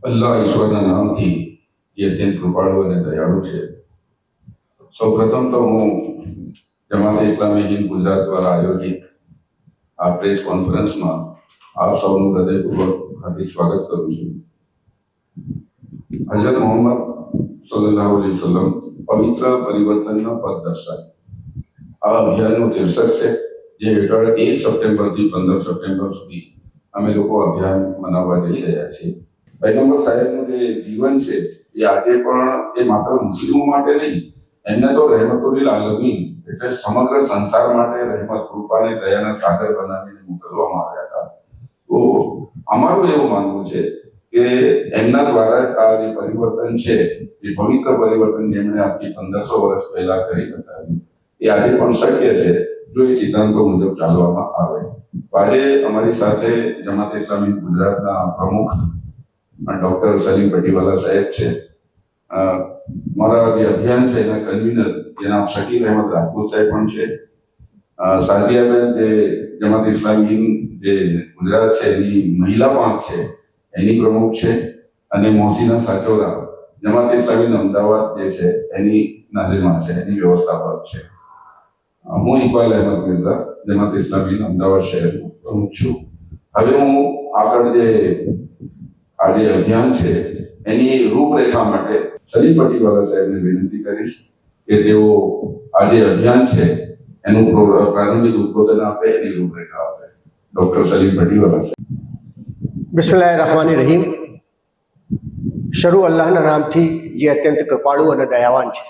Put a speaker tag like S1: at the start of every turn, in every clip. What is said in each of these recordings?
S1: અલ્લાહ ઈશ્વરના નામથી જે અત્યંત કૃપાળુ અને દયાળુ છે. સૌપ્રથમ તો હું જમાત ઇસ્લામી હિન્દ ગુજરાત દ્વારા આયોજિત આ પ્રેસ કોન્ફરન્સમાં આપ સૌનું હૃદયપૂર્વક હાર્દિક સ્વાગત કરું છું. હઝરત મોહમ્મદ સલ્લલ્લાહુ અલૈહિ વસલ્લમ પવિત્ર પરિવર્તનના પથદર્શક આ અભિયાનનું શીર્ષક છે, જે હેઠળ 1 સપ્ટેમ્બરથી 15 સપ્ટેમ્બર સુધી અમે લોકો અભિયાન મનાવવા જઈ રહ્યા છીએ. પૈગંબર સાહેબનું જે જીવન છે એ આજે પણ એ માત્ર મુસ્લિમો માટે નહીં, એમને તો રહેમતુલ આલમીન એટલે સમગ્ર સંસાર માટે રહેમત, કૃપા અને દયાના સાગર બનાવીને મોકલવામાં આવ્યા હતા. તો અમારું એવું માનવું છે કે એમના દ્વારા આ જે પરિવર્તન છે, એ પવિત્ર પરિવર્તન જેમણે આજથી 1500 વર્ષ પહેલા કરી બતાવ્યું, એ આજે પણ શક્ય છે જો એ સિદ્ધાંતો મુજબ ચાલવામાં આવે. આજે અમારી સાથે જમાત ઇસ્લામી ગુજરાતના પ્રમુખ ડોક્ટર સલીમ પટીવાલા સાહેબ છે. મારા જે અભિયાન છે એના કન્વીનર જનાબ શકીલ અહેમદ રાજપૂત સાહેબ પણ છે. સાઝિયાબેન જે જમાત ઇસ્લામી જે ગુજરાત છે એની મહિલા પાંખ છે એની પ્રમુખ છે, અને મોહસિના સાચોરા જમાત ઇસ્લામી અમદાવાદ જે છે એની નાઝિમા છે, એની વ્યવસ્થાપક છે. હું ઇકબાલ અહેમદ મિર્ઝા જમાત ઇસ્લામી અમદાવાદ શહેરનો પ્રમુખ છું. હવે હું આગળ જે આ જે અભિયાન છે એની રૂપરેખા માટે સલીમ પટીવાલા સાહેબને વિનંતી કરીશ કે તેઓ આ જે અભિયાન છે એનું પ્રારંભિક ઉદ્બોધન આપે, એની રૂપરેખા આપે. ડોક્ટર સલીમ પટીવાલા સાહેબ.
S2: બિસ્મિલ્લાહિર્રહમાનિર્રહીમ. શરૂ અલ્લાહના નામથી જે અત્યંત કૃપાળુ અને દયાવાન છે.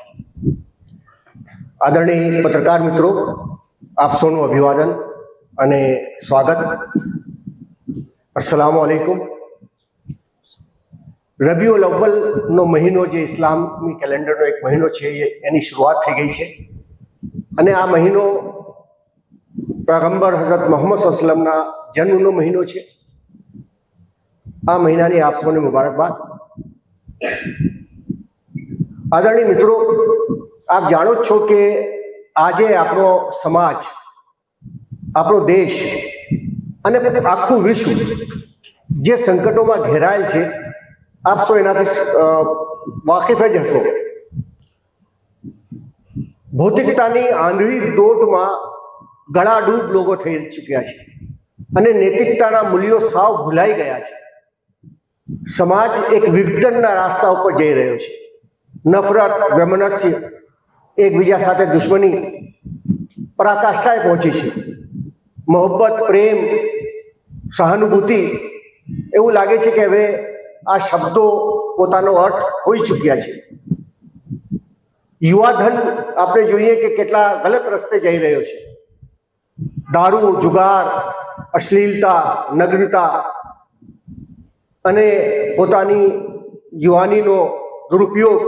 S2: આદરણીય પત્રકાર મિત્રો, આપ સૌનું અભિવાદન અને સ્વાગત. અસ્સલામુ અલૈકુમ. રબીઉલ અવ્વલનો મહિનો જે ઇસ્લામી કેલેન્ડરનો એક મહિનો છે, એની શરૂઆત થઈ ગઈ છે, અને આ મહિનો પયગંબર હઝરત મોહમ્મદ સલ્લલ્લાહુ અલૈહિ વસલ્લમના જન્મનો મહિનો છે. આ મહિનાની આપ સૌને મુબારકબાદ. આદરણીય મિત્રો, આપ જાણો જ છો કે આજે આપણો સમાજ, આપણો દેશ અને આખું વિશ્વ જે સંકટોમાં ઘેરાયેલ છે, આપ સૌ એનાથી વાકેફ જ હશો. ભૌતિકતાની આંધળી દોટમાં ગળાડૂબ લોકો થઈ ચૂક્યા છે, અને નૈતિકતાના મૂલ્યો સાવ ભૂલાઈ ગયા છે. સમાજ એક વિઘટનના રસ્તા ઉપર જઈ રહ્યો છે. નફરત, વૈમનસ્ય, એકબીજા સાથે દુશ્મની પરાકાષ્ઠાએ પહોંચી છે. મોહબ્બત, પ્રેમ, સહાનુભૂતિ, એવું લાગે છે કે હવે આ શબ્દો પોતાનો અર્થ ખોઈ ચૂક્યા છે. યુવાધન આપણે જોઈએ કે કેટલા ગલત રસ્તે જઈ રહ્યો છે. દારૂ, જુગાર, અશ્લીલતા, નગ્નતા અને પોતાની યુવાનીનો દુરુપયોગ,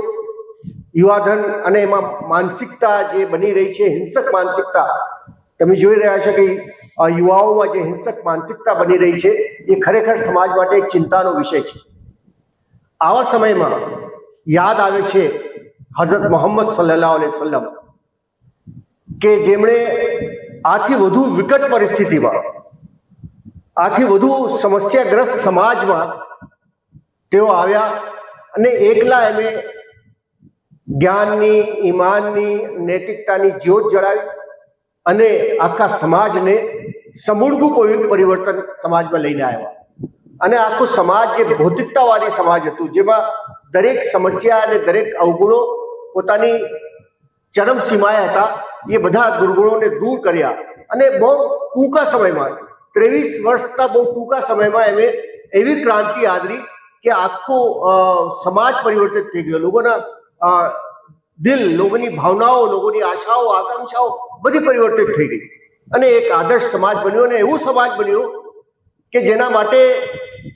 S2: યુવાધન અને એમાં માનસિકતા જે બની રહી છે, હિંસક માનસિકતા. તમે જોઈ રહ્યા છો કે યુવાઓમાં જે હિંસક માનસિકતા બની રહી છે, એ ખરેખર સમાજ માટે એક ચિંતાનો વિષય છે. આવા સમયમાં યાદ આવે છે હઝરત મોહમ્મદ સલ્લલ્લાહુ અલૈહિ વસલ્લમ, કે જેમણે આથી વધુ વિકટ પરિસ્થિતિમાં, આથી વધુ સમસ્યાગ્રસ્ત સમાજમાં તેઓ આવ્યા અને એકલા એમણે જ્ઞાનની, ઈમાનની, નૈતિકતાની જ્યોત જળાવી અને આખા સમાજને સમૂળગું પરિવર્તન સમાજમાં લઈને આવ્યા. અને આખું સમાજ જે ભૌતિકતાવાદી સમાજ હતું, જેમાં દરેક સમસ્યા અને દરેક અવગુણો પોતાની ચરમ સીમાએ હતા, એ બધા દુર્ગુણોને દૂર કર્યા. અને બહુ ટૂંકા સમયમાં, 23 વર્ષના બહુ ટૂંકા સમયમાં એમણે એવી ક્રાંતિ આદરી કે આખો સમાજ પરિવર્તિત થઈ ગયો. લોકોના દિલ, લોકોની ભાવનાઓ, લોકોની આશાઓ, આકાંક્ષાઓ બધી પરિવર્તિત થઈ ગઈ, અને એક આદર્શ સમાજ બન્યો. અને એવું સમાજ બન્યો કે જેના માટે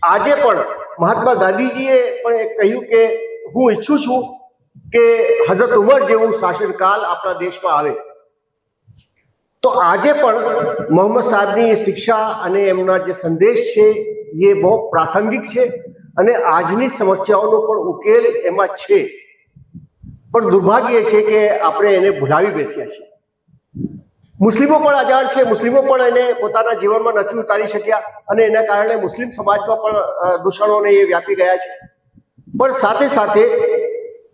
S2: આજે પણ મહાત્મા ગાંધીજીએ પણ કહ્યું કે હું ઈચ્છું છું કે હઝરત ઉમર જેવું શાસનકાલ આપણા દેશમાં આવે. તો આજે પણ મોહમ્મદ સાહેબની એ શિક્ષા અને એમના જે સંદેશ છે એ બહુ પ્રાસંગિક છે, અને આજની સમસ્યાઓનો પણ ઉકેલ એમાં છે. પણ દુર્ભાગ્ય છે કે આપણે એને ભૂલાવી બેસ્યા છીએ. મુસ્લિમો પણ અજાણ છે, મુસ્લિમો પણ એને પોતાના જીવનમાં નથી ઉતારી શક્યા, અને એના કારણે મુસ્લિમ સમાજમાં પણ દૂષણોને એ વ્યાપી ગયા છે. પણ સાથે સાથે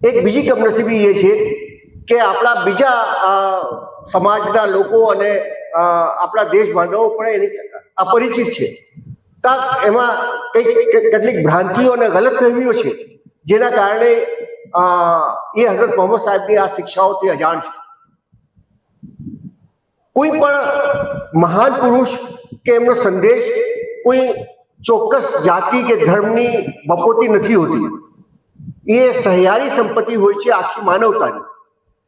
S2: એક બીજી કમનસીબી એ છે કે આપણા બીજા સમાજના લોકો અને આપણા દેશ બાંધવો પણ એની અપરિચિત છે. એમાં કેટલીક ભ્રાંતિઓ અને ગલતફહેમીઓ છે જેના કારણે એ હઝરત મોહમ્મદ સાહેબની આ શિક્ષાઓથી અજાણ છે. કોઈ પણ મહાન પુરુષ કે એમનો સંદેશ કોઈ ચોક્કસ જાતિ કે ધર્મની બપોતી નથી હોતી. એ સહિયારી સંપત્તિ હોય છે આખી માનવતાની.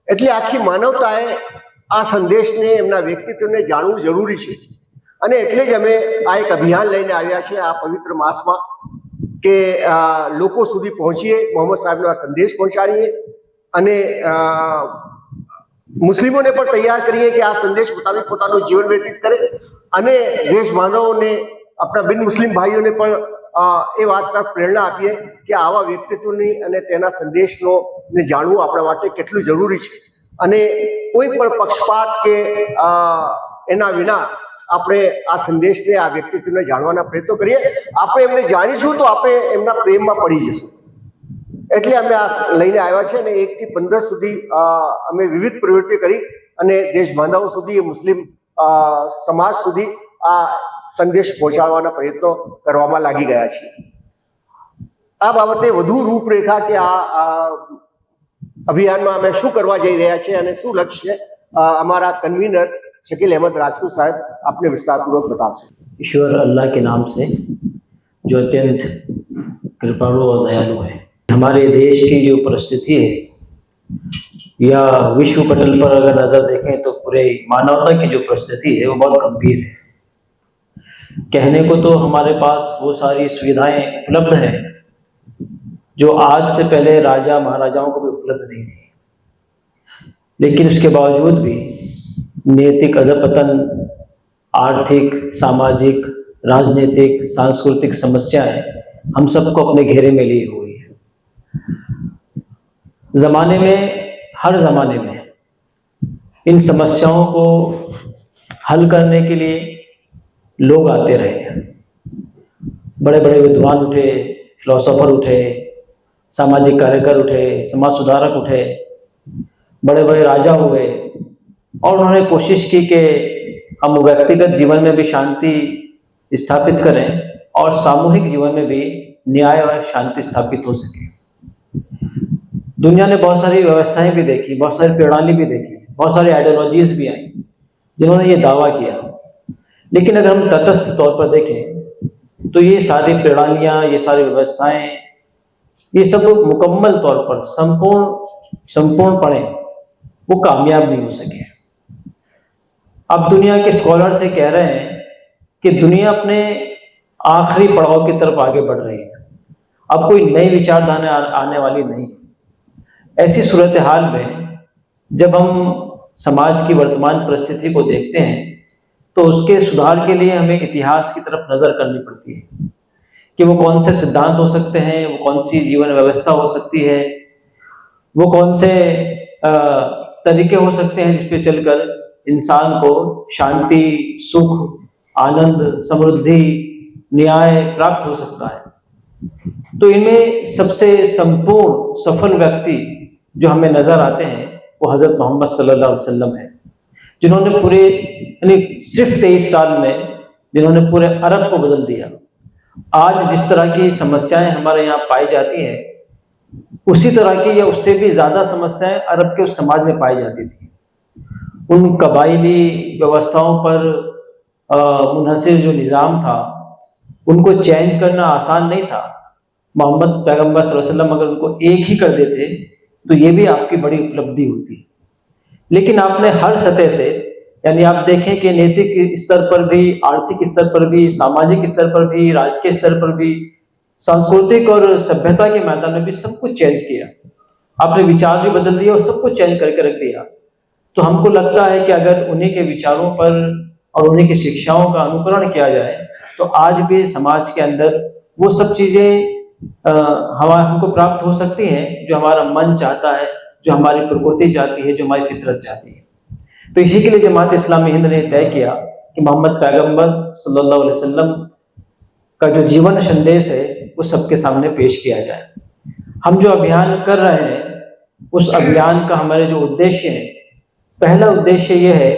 S2: એટલે આખી માનવતાએ આ સંદેશને એમના વ્યક્તિત્વને જાણવું જરૂરી છે. અને એટલે જ અમે આ એક અભિયાન લઈને આવ્યા છે આ પવિત્ર માસમાં કે લોકો સુધી પહોંચીએ, મોહમ્મદ સાહેબનો આ સંદેશ પહોંચાડીએ અને મુસ્લિમોને પણ તૈયાર કરીએ કે આ સંદેશ મુતાબિક પોતાનું જીવન વ્યતીત કરે અને દેશ બાંધવોને આપણા બિન મુસ્લિમ ભાઈઓને પણ એ વાત તરફ પ્રેરણા આપીએ કે આવા વ્યક્તિત્વની અને તેના સંદેશનો ને જાણવું આપણા માટે કેટલું જરૂરી છે. અને કોઈ પણ પક્ષપાત કે એના વિના આપણે આ સંદેશને આ વ્યક્તિત્વને જાણવાના પ્રયત્નો કરીએ. આપણે એમને જાણીશું તો આપણે એમના પ્રેમમાં પડી જશું. એટલે અમે આ લઈને આવ્યા છે અને 1 થી 15 સુધી અમે વિવિધ પ્રવૃત્તિઓ કરી અને દેશ બાંધવો સુધી, મુસ્લિમ સમાજ સુધી આ સંદેશ પહોંચાડવાના પ્રયત્નો કરવામાં લાગી ગયા છીએ. આ બાબતે વધુ રૂપરેખા કે આ અભિયાનમાં અમે શું કરવા જઈ રહ્યા છીએ અને શું લક્ષ્ય અમારા કન્વીનર शकील अहमद राजपूत साहब आपने विस्तारपूर्वक बताओ.
S3: ईश्वर अल्लाह के नाम से जो अत्यंत कृपालु और दयालु है. हमारे देश की जो परिस्थिति है या विश्व पटल पर अगर नजर देखें तो पूरे मानवता की जो परिस्थिति है वो बहुत गंभीर है. कहने को तो हमारे पास वो सारी सुविधाएं उपलब्ध हैं जो आज से पहले राजा महाराजाओं को भी उपलब्ध नहीं थी, लेकिन उसके बावजूद भी नैतिक अधपतन, आर्थिक, सामाजिक, राजनीतिक, सांस्कृतिक समस्याएं हम सबको अपने घेरे में लिए हुई है. जमाने में, हर जमाने में इन समस्याओं को हल करने के लिए लोग आते रहे हैं. बड़े बड़े विद्वान उठे, फिलोसोफर उठे, सामाजिक कार्यकर उठे, समाज सुधारक उठे, बड़े बड़े राजा हुए और उन्होंने कोशिश की कि हम व्यक्तिगत जीवन में भी शांति स्थापित करें और सामूहिक जीवन में भी न्याय और शांति स्थापित हो सके. दुनिया ने बहुत सारी व्यवस्थाएं भी देखी, बहुत सारी प्रणाली भी देखी, बहुत सारी आइडियोलॉजीज भी आई जिन्होंने ये दावा किया. लेकिन अगर हम तटस्थ तौर पर देखें तो ये सारी प्रणालियां, ये सारी व्यवस्थाएं, ये सब मुकम्मल तौर पर संपूर्णपणे वो कामयाब नहीं हो सके. अब दुनिया के स्कॉलर से कह रहे हैं कि दुनिया अपने आखिरी पड़ाव की तरफ आगे बढ़ रही है. अब कोई नई विचारधारा आने वाली नहीं. ऐसी सूरत हाल में जब हम समाज की वर्तमान परिस्थिति को देखते हैं तो उसके सुधार के लिए हमें इतिहास की तरफ नजर करनी पड़ती है कि वो कौन से सिद्धांत हो सकते हैं, वो कौन सी जीवन व्यवस्था हो सकती है, वो कौन से तरीके हो सकते हैं जिस पे चलकर इंसान को शांति, सुख, आनंद, समृद्धि, न्याय प्राप्त हो सकता है. तो इनमें सबसे संपूर्ण सफल व्यक्ति जो हमें नजर आते हैं वो हजरत मोहम्मद सल्लल्लाहु अलैहि वसल्लम है, जिन्होंने पूरे सिर्फ 23 साल में जिन्होंने पूरे अरब को बदल दिया. आज जिस तरह की समस्याएं हमारे यहाँ पाई जाती हैं उसी तरह की या उससे भी ज्यादा समस्याएं अरब के उस समाज में पाई जाती थी. उन कबायली व्यवस्थाओं पर मुनहसिर जो निज़ाम था उनको चेंज करना आसान नहीं था. मोहम्मद पैगंबर सल्लल्लाहु अलैहि वसल्लम अगर उनको एक ही कर देते तो ये भी आपकी बड़ी उपलब्धि होती. लेकिन आपने हर सतह से, यानी आप देखें कि नैतिक स्तर पर भी, आर्थिक स्तर पर भी, सामाजिक स्तर पर भी, राजकीय स्तर पर भी, सांस्कृतिक और सभ्यता के मैदान में भी सब कुछ चेंज किया. आपने विचार भी बदल दिया और सब कुछ चेंज करके रख दिया. तो हमको लगता है कि अगर उन्हीं के विचारों पर और उन्हीं की शिक्षाओं का अनुकरण किया जाए तो आज भी समाज के अंदर वो सब चीजें हमको प्राप्त हो सकती हैं जो हमारा मन चाहता है, जो हमारी प्रकृति चाहती है, जो हमारी फितरत चाहती है. तो इसी के लिए जमात इस्लामी हिंद ने तय किया कि मोहम्मद पैगंबर सल्लल्लाहु अलैहि वसल्लम का जो जीवन संदेश है वो सबके सामने पेश किया जाए. हम जो अभियान कर रहे हैं उस अभियान का हमारे जो उद्देश्य है, पहला उद्देश्य ये है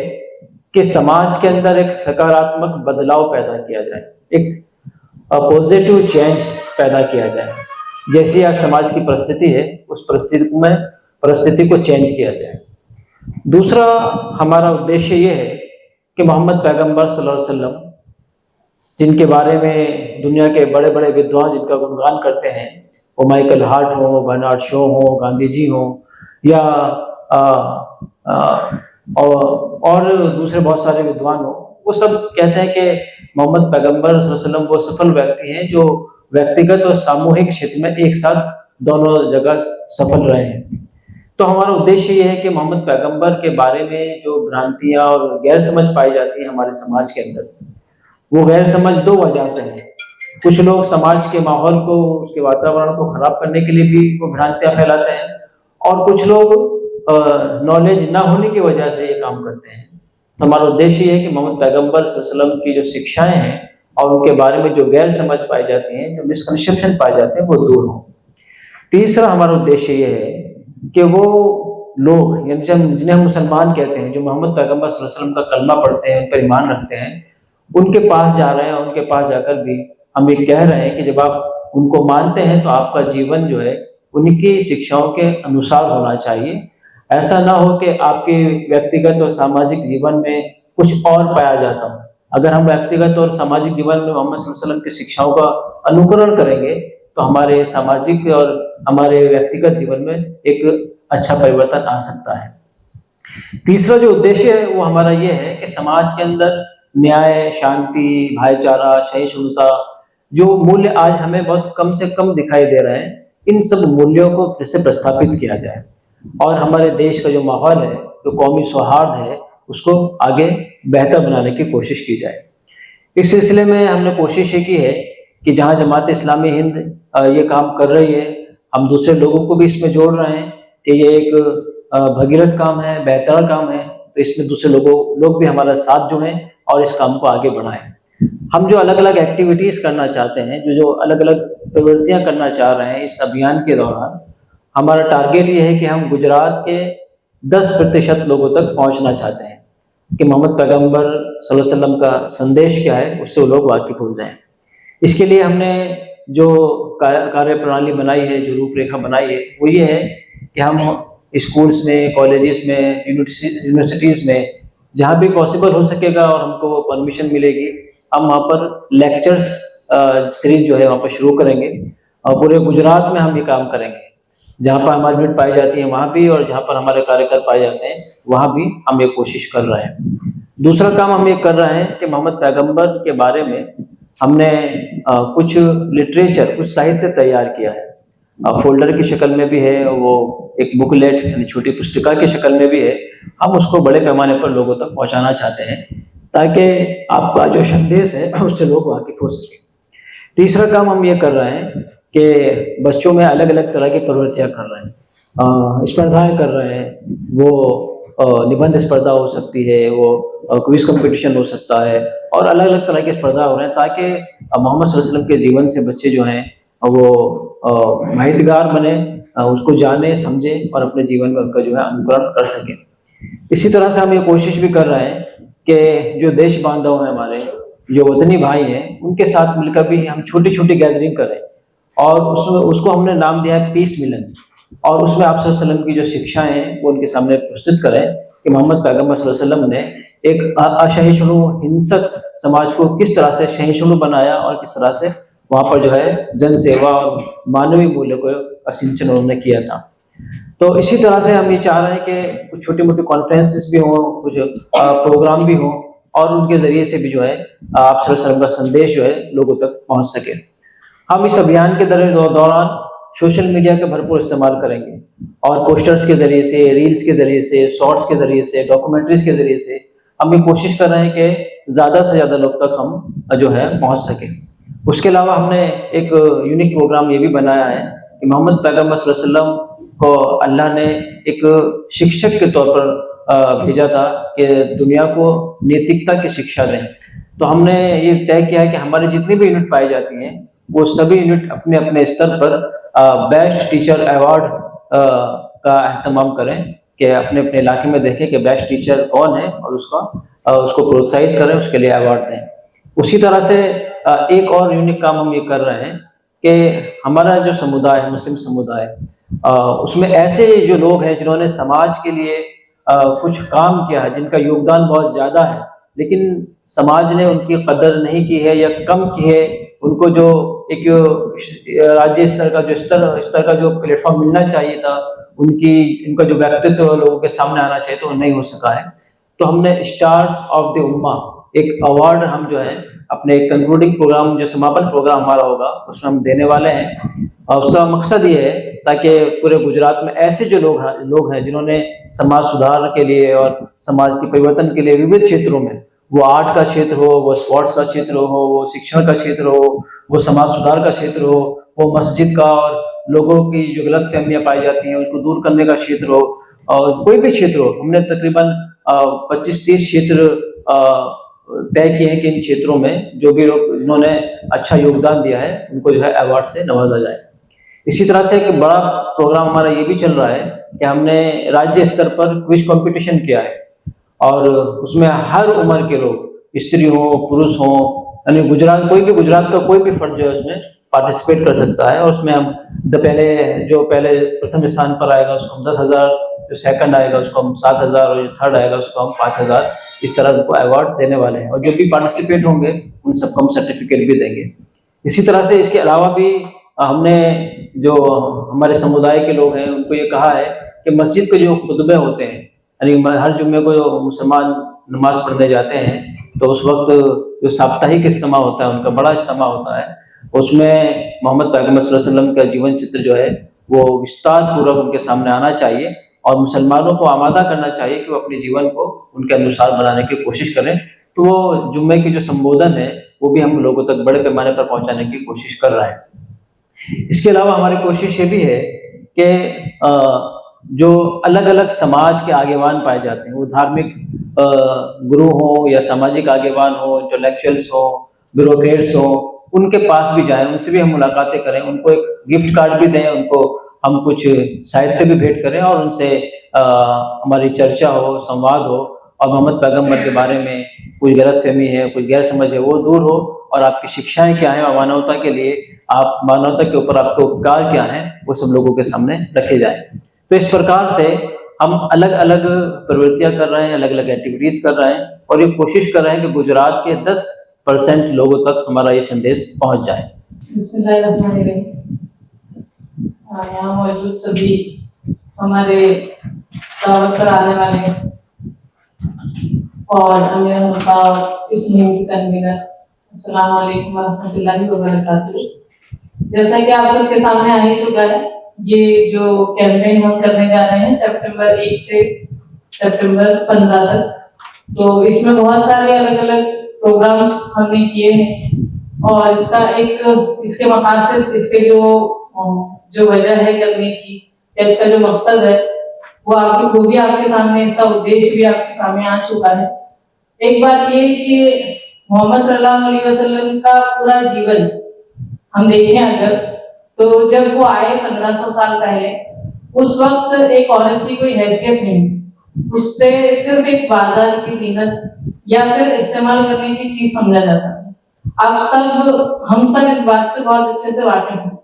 S3: कि समाज के अंदर एक सकारात्मक बदलाव पैदा किया जाए, एक पॉजिटिव चेंज पैदा किया जाए। जैसी आज समाज की परिस्थिति है उस परिस्थिति को चेंज किया जाए। दूसरा हमारा उद्देश्य ये है कि मोहम्मद पैगंबर सल्लल्लाहु अलैहि वसल्लम, जिनके बारे में दुनिया के बड़े बड़े विद्वान जिनका गुणगान करते हैं, वो माइकल हार्ट हो, बर्नार्ड शो हो, गांधी जी हो, या और दूसरे बहुत सारे विद्वान हो, वो सब कहते हैं कि मोहम्मद पैगंबर सल्लल्लाहु अलैहि वसल्लम वो सफल व्यक्ति हैं जो व्यक्तिगत और सामूहिक क्षेत्र में एक साथ दोनों जगह सफल रहे हैं। तो हमारा उद्देश्य ये है कि मोहम्मद पैगंबर के बारे में जो भ्रांतियां और गैर समझ पाई जाती है हमारे समाज के अंदर, वो गैर समझ दो वजह से है। कुछ लोग समाज के माहौल को, उसके वातावरण को खराब करने के लिए भी वो भ्रांतियां फैलाते हैं, और कुछ लोग नॉलेज ना होने की वजह से ये काम करते हैं। तो हमारा उद्देश्य ये है कि मोहम्मद पैगंबर सल्लल्लाहु अलैहि वसल्लम की जो शिक्षाएं हैं और उनके बारे में जो गैर समझ पाई जाती हैं, जो मिसकंसेप्शन पाए जाते हैं, वो दूर हो। तीसरा हमारा उद्देश्य ये है कि वो लोग, यानी जिन्हें हम मुसलमान कहते हैं, जो मोहम्मद पैगंबर सल्लल्लाहु अलैहि वसल्लम का कलमा पढ़ते हैं, उन पर ईमान रखते हैं, उनके पास जा रहे हैं, उनके पास जाकर भी हम ये कह रहे हैं कि जब आप उनको मानते हैं तो आपका जीवन जो है उनकी शिक्षाओं के अनुसार होना चाहिए। ऐसा ना हो कि आपके व्यक्तिगत और सामाजिक जीवन में कुछ और पाया जाता हो। अगर हम व्यक्तिगत और सामाजिक जीवन में मोहम्मद सल्लल्लाहु अलैहि वसल्लम की शिक्षाओं का अनुकरण करेंगे तो हमारे सामाजिक और हमारे व्यक्तिगत जीवन में एक अच्छा परिवर्तन आ सकता है। तीसरा जो उद्देश्य है वो हमारा ये है कि समाज के अंदर न्याय, शांति, भाईचारा, सहिष्णुता, जो मूल्य आज हमें बहुत कम से कम दिखाई दे रहे हैं, इन सब मूल्यों को फिर से प्रस्थापित किया जाए और हमारे देश का जो माहौल है, जो कौमी सौहार्द है, उसको आगे बेहतर बनाने की कोशिश की जाए। इस सिलसिले में हमने कोशिश ये की है कि जहाँ जमात इस्लामी हिंद ये काम कर रही है, हम दूसरे लोगों को भी इसमें जोड़ रहे हैं कि ये एक भगीरथ काम है, बेहतर काम है, तो इसमें दूसरे लोग भी हमारा साथ जुड़ें और इस काम को आगे बढ़ाएं। हम जो अलग अलग एक्टिविटीज करना चाहते हैं, जो अलग अलग प्रवृत्तियां करना चाह रहे हैं इस अभियान के दौरान, हमारा टारगेट ये है कि हम गुजरात के 10% लोगों तक पहुंचना चाहते हैं कि मोहम्मद पैगंबर सल्लल्लाहु अलैहि वसल्लम का संदेश क्या है, उससे वो लोग वाकिफ हो जाएं। इसके लिए हमने जो कार्य प्रणाली बनाई है, जो रूपरेखा बनाई है, वो ये है कि हम स्कूल्स में, कॉलेजेस में, यूनिवर्सिटीज़ में जहाँ भी पॉसिबल हो सकेगा और हमको परमिशन मिलेगी, हम वहाँ पर लेक्चर्स सीरीज जो है वहाँ पर शुरू करेंगे और पूरे गुजरात में हम ये काम करेंगे। जहाँ पर हमारी यूनिट पाई जाती है वहाँ भी, और जहाँ पर हमारे कार्यकर पाए जाते हैं वहाँ भी हम ये कोशिश कर रहे हैं। दूसरा काम हम ये कर रहे हैं कि मोहम्मद पैगंबर के बारे में हमने कुछ लिटरेचर, कुछ साहित्य तैयार किया है। फोल्डर की शक्ल में भी है, वो एक बुकलेट यानी छोटी पुस्तिका की शक्ल में भी है। हम उसको बड़े पैमाने पर लोगों तक पहुंचाना चाहते हैं ताकि आपका जो संदेश है उससे लोग वाकिफ हो सके। तीसरा काम हम ये कर रहे हैं कि बच्चों में अलग अलग तरह की प्रवृत्तियां कर रहे हैं, स्पर्धाएं कर रहे हैं। वो निबंध स्पर्धा हो सकती है, वो क्विज कंपटीशन हो सकता है, और अलग अलग तरह की स्पर्धा हो रहे हैं ताकि मोहम्मद सल्लल्लाहु अलैहि वसल्लम के जीवन से बच्चे जो हैं वो माहितगार बने, उसको जाने, समझे और अपने जीवन में उनका जो है अनुकरण कर सकें। इसी तरह से हम ये कोशिश भी कर रहे हैं कि जो देश बांधव हैं, हमारे जो वतनी भाई हैं, उनके साथ मिलकर भी हम छोटी छोटी गैदरिंग करें और उसको हमने नाम दिया है पीस मिलन। और उसमें आप सल्लल्लाहु अलैहि वसल्लम की जो शिक्षाएं हैं वो उनके सामने प्रस्तुत करें कि मोहम्मद पैगंबर सल्लल्लाहु अलैहि वसल्लम ने एक असहिष्णु, हिंसक समाज को किस तरह से सहिष्णु बनाया और किस तरह से वहाँ पर जो है जन सेवा और मानवीय मूल्य को असिंचन उन्होंने किया था। तो इसी तरह से हम ये चाह रहे हैं कि कुछ छोटी मोटी कॉन्फ्रेंसेस भी हों, कुछ प्रोग्राम भी हों, और उनके जरिए से भी जो है आप सल्लल्लाहु अलैहि वसल्लम का संदेश जो है लोगों तक पहुँच सके। हम इस अभियान के दौरान सोशल मीडिया का भरपूर इस्तेमाल करेंगे और पोस्टर्स के जरिए से, रील्स के जरिए से, शॉर्ट्स के जरिए से, डॉक्यूमेंट्रीज के जरिए से हम ये कोशिश कर रहे हैं कि ज़्यादा से ज़्यादा लोग तक हम जो है पहुँच सकें। उसके अलावा हमने एक यूनिक प्रोग्राम ये भी बनाया है कि मोहम्मद पैगंबर सल्लल्लाहु अलैहि वसल्लम को अल्लाह ने एक शिक्षक के तौर पर भेजा था कि दुनिया को नैतिकता की शिक्षा दें। तो हमने ये तय किया है कि हमारी जितनी भी यूनिट पाई जाती हैं वो सभी यूनिट अपने अपने स्तर पर बेस्ट टीचर अवार्ड का अहतमाम करें कि अपने अपने इलाके में देखें कि बेस्ट टीचर कौन है और उसको प्रोत्साहित करें, उसके लिए अवार्ड दें। उसी तरह से एक और यूनिक काम हम ये कर रहे हैं कि हमारा जो समुदाय है, मुस्लिम समुदाय, उसमें ऐसे जो लोग हैं जिन्होंने समाज के लिए कुछ काम किया है, जिनका योगदान बहुत ज़्यादा है, लेकिन समाज ने उनकी कदर नहीं की है या कम की है। उनको जो एक राज्य स्तर का जो प्लेटफॉर्म मिलना चाहिए था, उनका जो व्यक्तित्व लोगों के सामने आना चाहिए, तो वो नहीं हो सका है। तो हमने स्टार्स ऑफ द उम्मा एक अवार्ड हम जो है अपने कंक्लूडिंग प्रोग्राम, जो समापन प्रोग्राम हमारा होगा, उसमें हम देने वाले हैं। और उसका मकसद ये है ताकि पूरे गुजरात में ऐसे जो लोग हैं जिन्होंने समाज सुधार के लिए और समाज के परिवर्तन के लिए विविध क्षेत्रों में, वो आर्ट का क्षेत्र हो, वो स्पोर्ट्स का क्षेत्र हो, वो शिक्षण का क्षेत्र हो, वो समाज सुधार का क्षेत्र हो, वो मस्जिद का और लोगों की जो गलत फहमियाँ पाई जाती हैं उसको दूर करने का क्षेत्र हो, और कोई भी क्षेत्र हो। हमने तकरीबन 25-30 क्षेत्र तय किए हैं कि इन क्षेत्रों में जो भी लोग जिन्होंने अच्छा योगदान दिया है उनको जो है अवार्ड से नवाजा जाए। इसी तरह से एक बड़ा प्रोग्राम हमारा ये भी चल रहा है कि हमने राज्य स्तर पर क्विज कंपटीशन किया है, और उसमें हर उम्र के लोग, स्त्री हो, पुरुष हो, यानी गुजरात का कोई भी फर्द जो है उसमें पार्टिसिपेट कर सकता है। और उसमें हम पहले प्रथम स्थान पर आएगा उसको हम 10,000, जो सेकंड आएगा उसको हम 7,000, और जो थर्ड आएगा उसको हम 5,000, इस तरह उनको अवार्ड देने वाले हैं। और जो भी पार्टिसिपेट होंगे उन सबको हम सर्टिफिकेट भी देंगे। इसी तरह से इसके अलावा भी हमने जो हमारे समुदाय के लोग हैं उनको ये कहा है कि मस्जिद के जो खुतबे होते हैं, यानी हर जुम्मे को जो मुसलमान नमाज पढ़ने जाते हैं, तो उस वक्त जो साप्ताहिक इज्तिमा होता है, उनका बड़ा इज्तिमा होता है, उसमें मोहम्मद पैगंबर सल्लल्लाहु अलैहि वसल्लम का जीवन चित्र जो है वो विस्तार पूर्वक उनके सामने आना चाहिए, और मुसलमानों को आमादा करना चाहिए कि वो अपने जीवन को उनके अनुसार बनाने की कोशिश करें। तो वो जुम्मे की जो संबोधन है वो भी हम लोगों तक बड़े पैमाने पर पहुंचाने की कोशिश कर रहे हैं। इसके अलावा हमारी कोशिश ये भी है कि जो अलग अलग समाज के आगेवान पाए जाते हैं, वो धार्मिक गुरु हो या सामाजिक आगेवान हो, इंटेलेक्चुअल्स हो, ब्यूरोक्रेट्स हो, उनके पास भी जाएं, उनसे भी हम मुलाकातें करें, उनको एक गिफ्ट कार्ड भी दें, उनको हम कुछ साहित्य भी भेंट करें, और उनसे हमारी चर्चा हो, संवाद हो, और मोहम्मद पैगंबर के बारे में कोई गलतफहमी है, कोई गैर समझ है, वो दूर हो, और आपकी शिक्षाएं क्या हैं, और मानवता के लिए मानवता के ऊपर आपके उपकार क्या हैं, वो सब लोगों के सामने रखे जाएं। तो इस प्रकार से हम अलग अलग प्रवृत्तियां कर रहे हैं, अलग अलग एक्टिविटीज कर रहे हैं, और ये कोशिश कर रहे हैं कि गुजरात के 10% लोगों तक हमारा ये संदेश पहुंच जाए।
S4: यहाँ मौजूद सभी हमारे दावत पर आने वाले और अमीर इस मुहिम की कन्वीनर, अस्सलाम वालेकुम वरहमतुल्लाहि वबरकातुहू। जैसा कि आप सबके सामने आ ही चुका है, ये जो कैंपेन हम करने जा रहे हैं सितंबर 1 से सितंबर 15 तक, तो इसमें बहुत सारे अलग अलग प्रोग्राम्स हमने किए हैं, और इसके मकासद, इसके जो वजह है करने की, या इसका जो मकसद है वो भी आपके सामने, इसका उद्देश्य भी आपके सामने आ चुका है। एक बात ये कि मोहम्मद सल्लल्लाहु अलैहि वसल्लम का पूरा जीवन हम देखें अगर, तो जब वो आए 1500 साल पहले, उस वक्त एक औरत की कोई हैसियत नहीं, उससे सिर्फ एक बाजार की जीनत या फिर इस्तेमाल करने की चीज समझा जाता है। हम सब इस बात से बहुत अच्छे से वाकिफ हैं।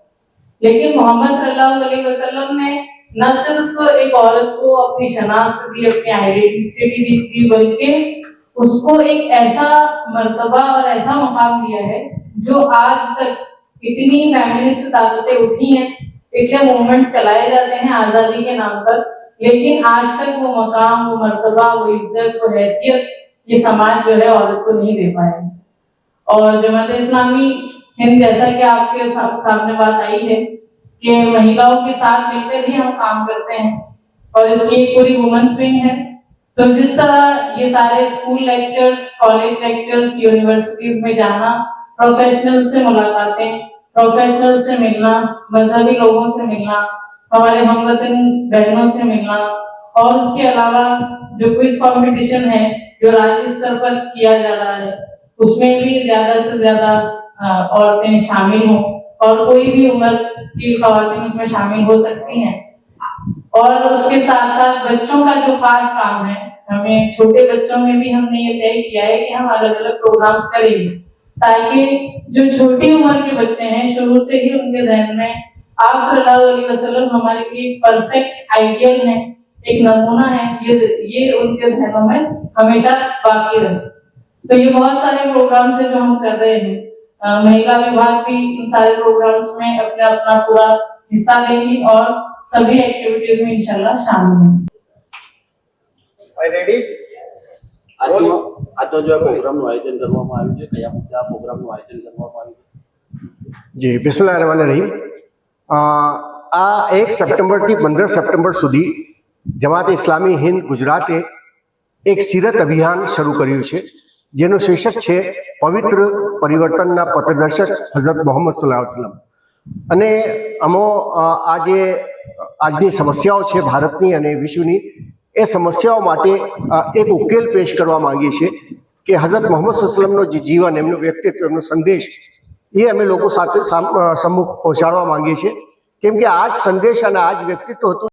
S4: लेकिन मोहम्मद सल्लल्लाहु अलैहि वसल्लम ने न सिर्फ एक औरत को अपनी शनाख्त दी, अपनी आइडेंटिटी दी, बल्कि उसको एक ऐसा मर्तबा और ऐसा मकाम दिया है जो आज तक इतनी फेमिनिस्ट ताकतें उठी हैं, इतने मूवमेंट्स चलाए जाते हैं आजादी के नाम पर, लेकिन आज तक वो मकाम, वो मर्तबा, वो इज्जत, वो हैसियत ये समाज जो है औरत को नहीं दे पाया। और जमात इस्लामी हिंद, जैसा कि आपके सामने बात आई है कि महिलाओं के साथ मिलकर ही हम काम करते हैं, और इसकी एक पूरी वुमेन्स विंग है। तो जिस तरह ये सारे school lectures, college lectures, universities में जाना, प्रोफेशनल से मुलाकातें, प्रोफेशनल से मिलना, मजहबी लोगों से मिलना, हमारे हमवतन बहनों से मिलना, और उसके अलावा जो क्विज कंपटीशन है जो राज्य स्तर पर किया जा रहा है, उसमें भी ज्यादा से ज्यादा औरतें शामिल हों, और कोई भी उम्र की खवातीन इसमें शामिल हो सकती हैं। और उसके साथ साथ बच्चों का जो खास काम है, हमें छोटे बच्चों में भी हमने ये तय किया है कि हम अलग अलग प्रोग्राम्स करेंगे, ताकि जो छोटी उम्र के बच्चे हैं शुरू से ही उनके जहन में आप सल्लल्लाहु अलैहि वसल्लम हमारे लिए परफेक्ट आइडियल है, एक नमूना है, ये उनके जहनों में हमेशा बाकी रहे। तो ये बहुत सारे प्रोग्राम्स है जो हम कर रहे हैं। महिला विभाग भी इन सारे प्रोग्राम्स में अपना अपना पूरा हिस्सा लेंगी और सभी एक्टिविटीज में इंशाल्लाह शामिल होंगी।
S5: આજનો જે પ્રોગ્રામનું આયોજન કરવામાં આવ્યું છે, કયા મુદ્દા પ્રોગ્રામનું આયોજન કરવામાં આવ્યું છે?
S2: જી બિસ્મિલ્લાહિર્રહમાનિર્રહીમ। આ 1 સપ્ટેમ્બરથી 15 સપ્ટેમ્બર સુધી જમાત ઇસ્લામી હિન્દ ગુજરાતે એક સીરત અભિયાન શરૂ કર્યું છે, જેનું શીર્ષક છે પવિત્ર પરિવર્તનના પથદર્શક હઝરત મોહમ્મદ સલ્લલ્લાહુ અલૈહિ વસલ્લમ। અને અમો આજની સમસ્યાઓ છે ભારતની અને વિશ્વની, એ સમસ્યાઓ માટે એક ઉકેલ પેશ કરવા માંગીએ છીએ કે હઝરત મોહમ્મદ સલ્લલ્લાહુ અલૈહિ વસલ્લમનો જે જીવન, એમનું વ્યક્તિત્વ, એમનો સંદેશ એ અમે લોકો સાથે સમ્મુખ પહોંચાડવા માંગીએ છીએ, કેમ કે આ જ સંદેશ અને આ જ વ્યક્તિત્વ હતું